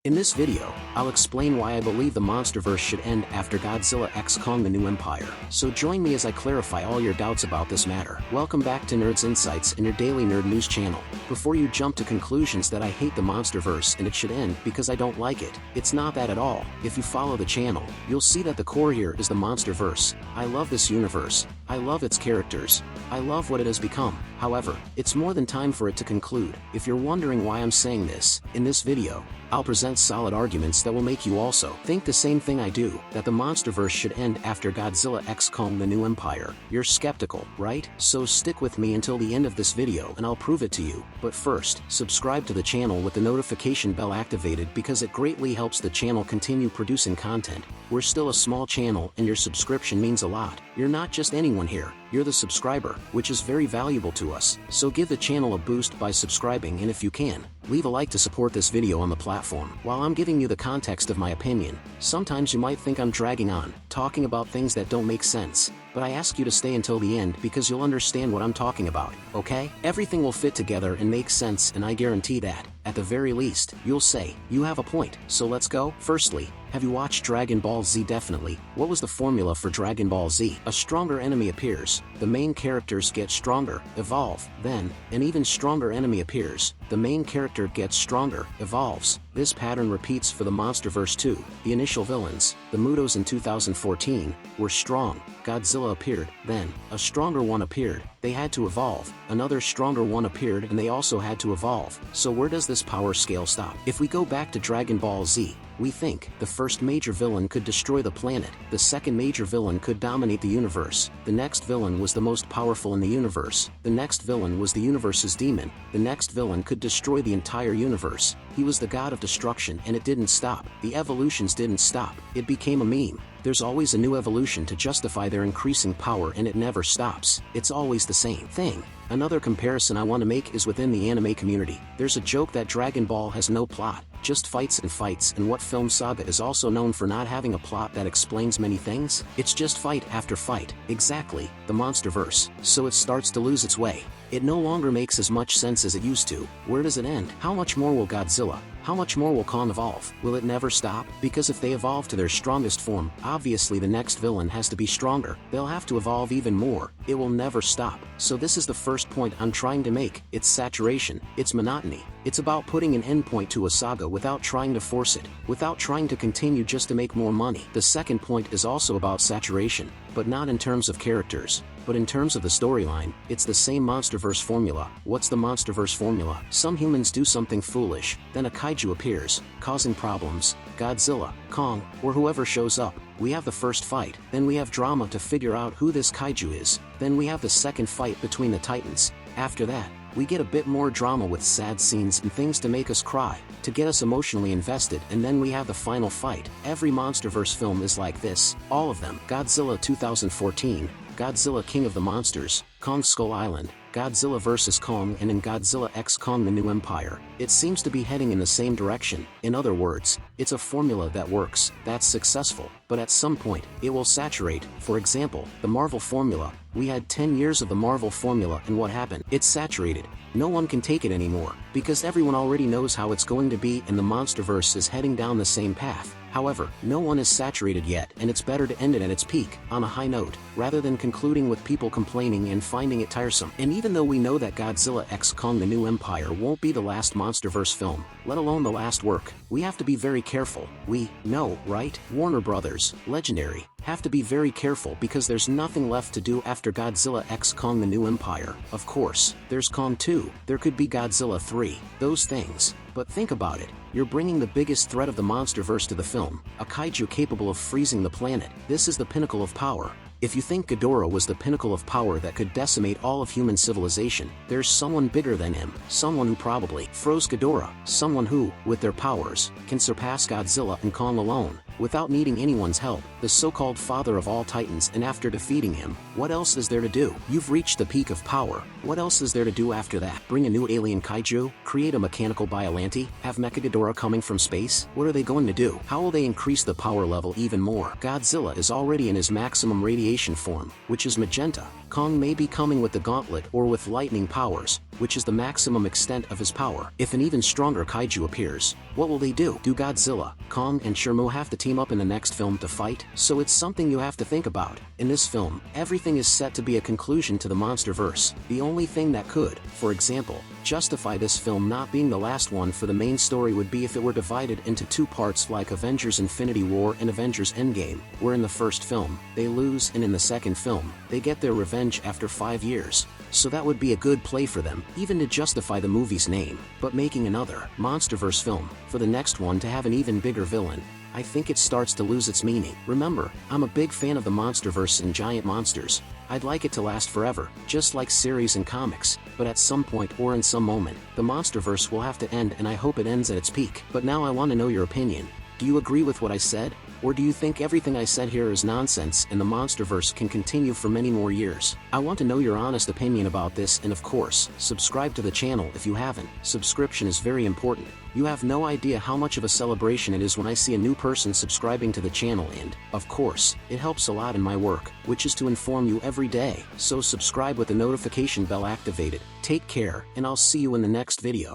In this video, I'll explain why I believe the Monsterverse should end after Godzilla x Kong: The New Empire. So join me as I clarify all your doubts about this matter. Welcome back to Nerd's Insights in your daily nerd news channel. Before you jump to conclusions that I hate the Monsterverse and it should end because I don't like it, it's not that at all. If you follow the channel, you'll see that the core here is the Monsterverse. I love this universe. I love its characters. I love what it has become. However, it's more than time for it to conclude. If you're wondering why I'm saying this, in this video, I'll present solid arguments that will make you also think the same thing I do, that the Monsterverse should end after Godzilla x Kong: The New Empire. You're skeptical, right? So stick with me until the end of this video and I'll prove it to you. But first, subscribe to the channel with the notification bell activated because it greatly helps the channel continue producing content. We're still a small channel and your subscription means a lot. You're not just anyone here, you're the subscriber, which is very valuable to us. So give the channel a boost by subscribing, and if you can, leave a like to support this video on the platform. While I'm giving you the context of my opinion, sometimes you might think I'm dragging on, talking about things that don't make sense. But I ask you to stay until the end because you'll understand what I'm talking about, okay? Everything will fit together and make sense, and I guarantee that, at the very least, you'll say, you have a point. So let's go. Firstly, have you watched Dragon Ball Z? Definitely. What was the formula for Dragon Ball Z? A stronger enemy appears, the main characters get stronger, evolve, then, an even stronger enemy appears, the main character gets stronger, evolves. This pattern repeats for the Monsterverse too. The initial villains, the Mutos in 2014, were strong. Godzilla appeared, then, a stronger one appeared, they had to evolve, another stronger one appeared and they also had to evolve. So where does this power scale stop? If we go back to Dragon Ball Z, we think the first major villain could destroy the planet, the second major villain could dominate the universe, the next villain was the most powerful in the universe, the next villain was the universe's demon, the next villain could destroy the entire universe, he was the god of destruction and it didn't stop, the evolutions didn't stop, it became a meme. There's always a new evolution to justify their increasing power and it never stops. It's always the same thing. Another comparison I want to make is within the anime community. There's a joke that Dragon Ball has no plot, just fights, and what film saga is also known for not having a plot that explains many things? It's just fight after fight. Exactly, the Monsterverse. So it starts to lose its way. It no longer makes as much sense as it used to. Where does it end? How much more will Godzilla? How much more will Kong evolve? Will it never stop? Because if they evolve to their strongest form, obviously the next villain has to be stronger. They'll have to evolve even more. It will never stop. So this is the first point I'm trying to make. It's saturation. It's monotony. It's about putting an endpoint to a saga without trying to force it, without trying to continue just to make more money. The second point is also about saturation, but not in terms of characters, but in terms of the storyline. It's the same Monsterverse formula. What's the Monsterverse formula? Some humans do something foolish, then a kaiju appears, causing problems. Godzilla, Kong, or whoever shows up. We have the first fight, then we have drama to figure out who this kaiju is, then we have the second fight between the titans. After that, we get a bit more drama with sad scenes and things to make us cry, to get us emotionally invested, and then we have the final fight. Every Monsterverse film is like this, all of them. Godzilla 2014, Godzilla King of the Monsters, Kong Skull Island, Godzilla vs. Kong, and in Godzilla x Kong: The New Empire. It seems to be heading in the same direction. In other words, it's a formula that works, that's successful, but at some point, it will saturate. For example, the Marvel formula. We had 10 years of the Marvel formula and what happened? It's saturated. No one can take it anymore, because everyone already knows how it's going to be and the Monsterverse is heading down the same path. However, no one is saturated yet and it's better to end it at its peak, on a high note, rather than concluding with people complaining and finding it tiresome. And even though we know that Godzilla x Kong: The New Empire won't be the last Monsterverse film, let alone the last work, we have to be very careful. We know, right? Warner Brothers, Legendary, have to be very careful because there's nothing left to do after Godzilla x Kong: The New Empire. Of course, there's Kong 2, there could be Godzilla 3, those things. But think about it, you're bringing the biggest threat of the Monsterverse to the film, a kaiju capable of freezing the planet. This is the pinnacle of power. If you think Ghidorah was the pinnacle of power that could decimate all of human civilization, there's someone bigger than him, someone who probably froze Ghidorah, someone who, with their powers, can surpass Godzilla and Kong alone. without needing anyone's help, the so-called father of all titans, and after defeating him, what else is there to do? You've reached the peak of power, what else is there to do after that? Bring a new alien kaiju? Create a mechanical Biollante? Have Mechaghidorah coming from space? What are they going to do? How will they increase the power level even more? Godzilla is already in his maximum radiation form, which is magenta. Kong may be coming with the gauntlet or with lightning powers, which is the maximum extent of his power. If an even stronger kaiju appears, what will they do? Do Godzilla, Kong, and Shermo have to team up in the next film to fight? So it's something you have to think about. In this film, everything is set to be a conclusion to the Monsterverse. The only thing that could, for example, justify this film not being the last one for the main story would be if it were divided into two parts like Avengers Infinity War and Avengers Endgame, where in the first film, they lose and in the second film, they get their revenge after 5 years. So that would be a good play for them, even to justify the movie's name. But making another Monsterverse film, for the next one to have an even bigger villain, I think it starts to lose its meaning. Remember, I'm a big fan of the Monsterverse and giant monsters. I'd like it to last forever, just like series and comics, but at some point or in some moment, the Monsterverse will have to end, and I hope it ends at its peak. But now I want to know your opinion. Do you agree with what I said? Or do you think everything I said here is nonsense and the Monsterverse can continue for many more years? I want to know your honest opinion about this, and of course, subscribe to the channel if you haven't. Subscription is very important. You have no idea how much of a celebration it is when I see a new person subscribing to the channel, and, of course, it helps a lot in my work, which is to inform you every day. So subscribe with the notification bell activated. Take care, and I'll see you in the next video.